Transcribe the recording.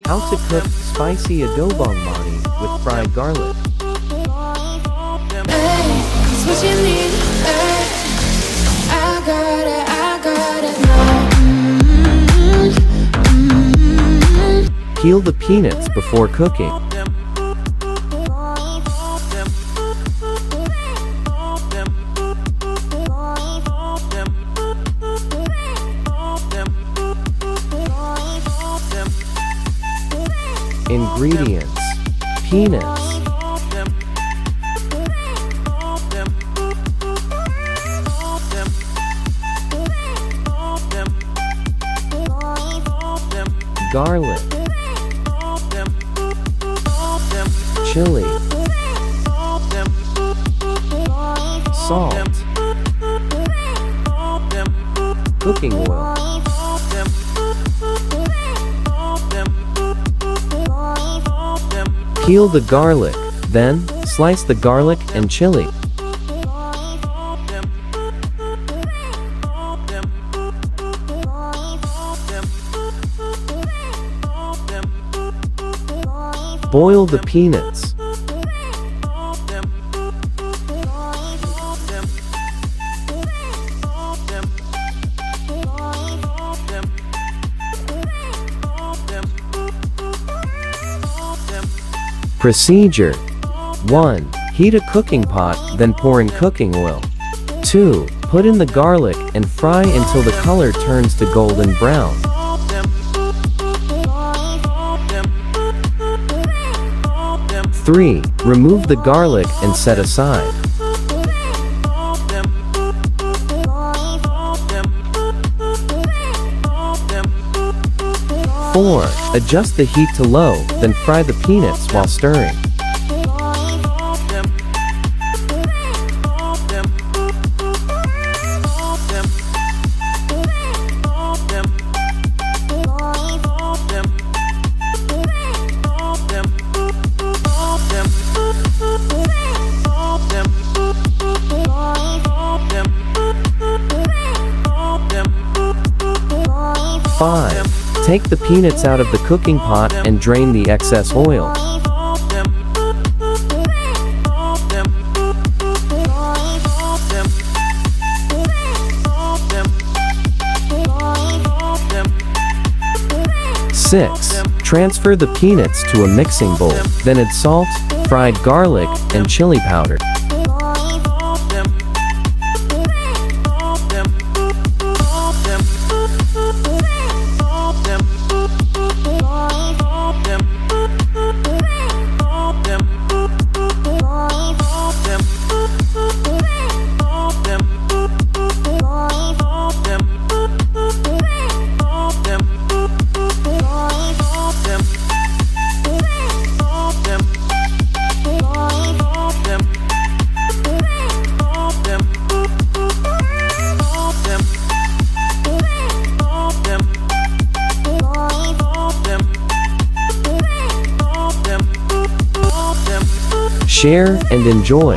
How to cook spicy Adobong Mani with fried garlic. It's what you need, I got it now. Peel the peanuts before cooking. Ingredients: peanuts, garlic, chili, salt, cooking oil. Peel the garlic, then slice the garlic and chili. Boil the peanuts. Procedure: 1. Heat a cooking pot, then pour in cooking oil. 2. Put in the garlic and fry until the color turns to golden brown. 3. Remove the garlic and set aside. 4. Adjust the heat to low, then fry the peanuts while stirring. 5. Take the peanuts out of the cooking pot and drain the excess oil. 6. Transfer the peanuts to a mixing bowl, then add salt, fried garlic, and chili powder. 'Share and enjoy.